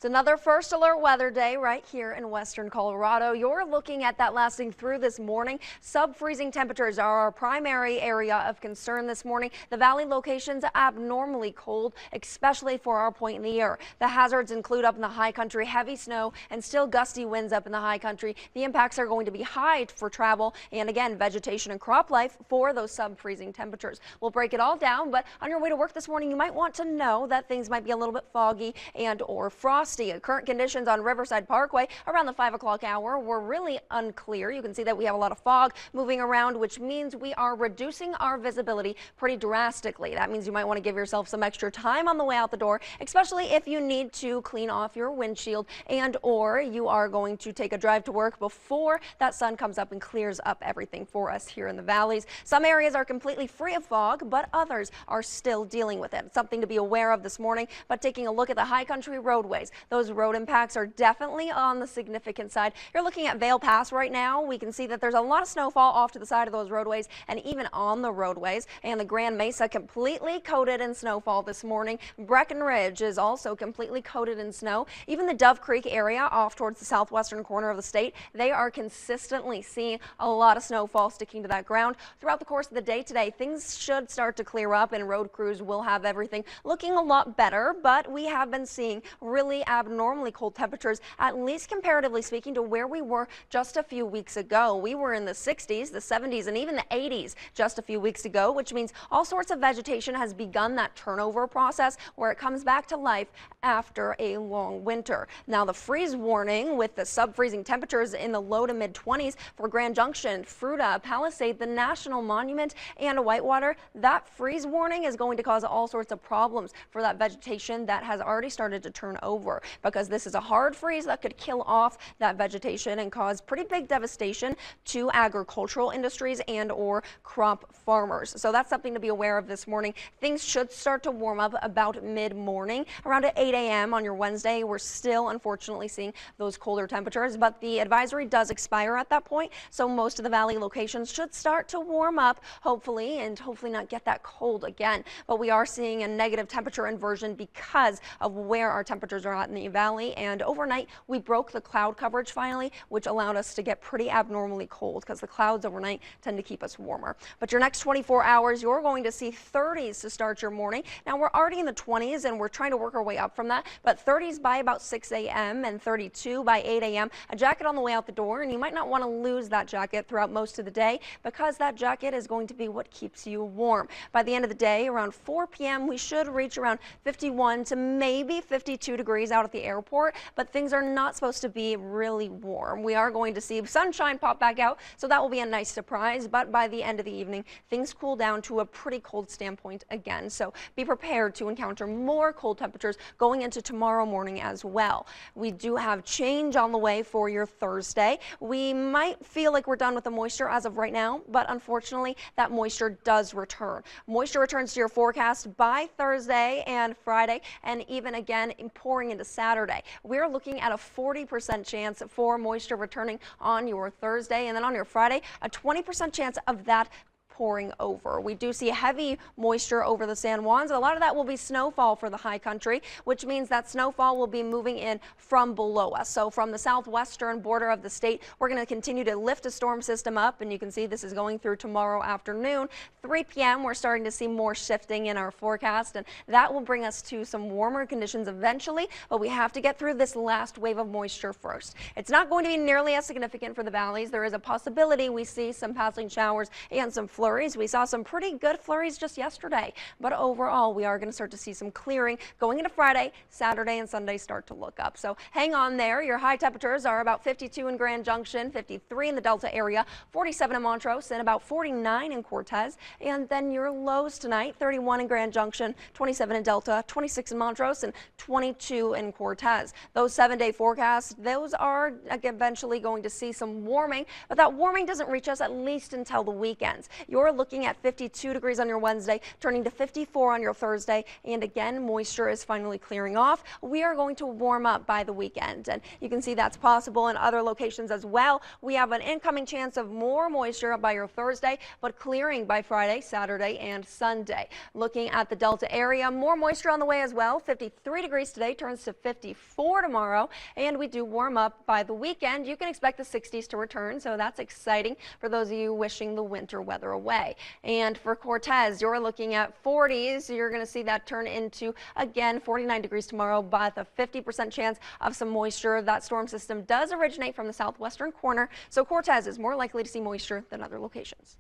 It's another first alert weather day right here in western Colorado. You're looking at that lasting through this morning. Sub-freezing temperatures are our primary area of concern this morning. The valley locations abnormally cold, especially for our point in the year. The hazards include up in the high country, heavy snow and still gusty winds up in the high country. The impacts are going to be high for travel and again, vegetation and crop life for those sub-freezing temperatures. We'll break it all down, but on your way to work this morning, you might want to know that things might be a little bit foggy and or frosty. Current conditions on Riverside Parkway around the 5 o'clock hour were really unclear. You can see that we have a lot of fog moving around, which means we are reducing our visibility pretty drastically. That means you might want to give yourself some extra time on the way out the door, especially if you need to clean off your windshield and or you are going to take a drive to work before that sun comes up and clears up everything for us here in the valleys. Some areas are completely free of fog, but others are still dealing with it. Something to be aware of this morning, but taking a look at the high country roadways. Those road impacts are definitely on the significant side. You're looking at Vail Pass right now. We can see that there's a lot of snowfall off to the side of those roadways and even on the roadways. And the Grand Mesa completely coated in snowfall this morning. Breckenridge is also completely coated in snow. Even the Dove Creek area off towards the southwestern corner of the state, they are consistently seeing a lot of snowfall sticking to that ground. Throughout the course of the day today, things should start to clear up and road crews will have everything looking a lot better, but we have been seeing really abnormally cold temperatures, at least comparatively speaking to where we were just a few weeks ago. We were in the 60s, the 70s, and even the 80s just a few weeks ago, which means all sorts of vegetation has begun that turnover process where it comes back to life after a long winter. Now the freeze warning with the sub-freezing temperatures in the low to mid 20s for Grand Junction, Fruita, Palisade, the National Monument, and Whitewater, that freeze warning is going to cause all sorts of problems for that vegetation that has already started to turn over, because this is a hard freeze that could kill off that vegetation and cause pretty big devastation to agricultural industries and or crop farmers. So that's something to be aware of this morning. Things should start to warm up about mid-morning around at 8 a.m. on your Wednesday. We're still unfortunately seeing those colder temperatures, but the advisory does expire at that point. So most of the valley locations should start to warm up, hopefully, and hopefully not get that cold again. But we are seeing a negative temperature inversion because of where our temperatures are at in the valley, and overnight we broke the cloud coverage finally, which allowed us to get pretty abnormally cold because the clouds overnight tend to keep us warmer. But your next 24 hours, you're going to see 30s to start your morning. Now we're already in the 20s and we're trying to work our way up from that, but 30s by about 6 a.m. and 32 by 8 a.m. A jacket on the way out the door, and you might not want to lose that jacket throughout most of the day because that jacket is going to be what keeps you warm. By the end of the day, around 4 p.m., we should reach around 51 to maybe 52 degrees out at the airport, but things are not supposed to be really warm. We are going to see sunshine pop back out, so that will be a nice surprise, but by the end of the evening, things cool down to a pretty cold standpoint again. So be prepared to encounter more cold temperatures going into tomorrow morning as well. We do have change on the way for your Thursday. We might feel like we're done with the moisture as of right now, but unfortunately, that moisture does return. Moisture returns to your forecast by Thursday and Friday, and even again pouring into Saturday. We're looking at a 40% chance for moisture returning on your Thursday, and then on your Friday, a 20% chance of that pouring over. We do see heavy moisture over the San Juans. A lot of that will be snowfall for the high country, which means that snowfall will be moving in from below us. So from the southwestern border of the state, we're going to continue to lift a storm system up, and you can see this is going through tomorrow afternoon. 3 p.m. we're starting to see more shifting in our forecast, and that will bring us to some warmer conditions eventually, but we have to get through this last wave of moisture first. It's not going to be nearly as significant for the valleys. There is a possibility we see some passing showers and some flurries. We saw some pretty good flurries just yesterday, but overall we are going to start to see some clearing going into Friday, Saturday, and Sunday start to look up. So hang on there. Your high temperatures are about 52 in Grand Junction, 53 in the Delta area, 47 in Montrose, and about 49 in Cortez. And then your lows tonight, 31 in Grand Junction, 27 in Delta, 26 in Montrose, and 22 in Cortez. Those 7-day forecasts, those are eventually going to see some warming, but that warming doesn't reach us at least until the weekends. you're looking at 52 degrees on your Wednesday, turning to 54 on your Thursday. And again, moisture is finally clearing off. We are going to warm up by the weekend, and you can see that's possible in other locations as well. We have an incoming chance of more moisture by your Thursday, but clearing by Friday, Saturday, and Sunday. Looking at the Delta area, more moisture on the way as well. 53 degrees today, turns to 54 tomorrow, and we do warm up by the weekend. You can expect the 60s to return, so that's exciting for those of you wishing the winter weather away. And for Cortez, you're looking at 40s. You're going to see that turn into, again, 49 degrees tomorrow, but a 50% chance of some moisture. That storm system does originate from the southwestern corner, so Cortez is more likely to see moisture than other locations.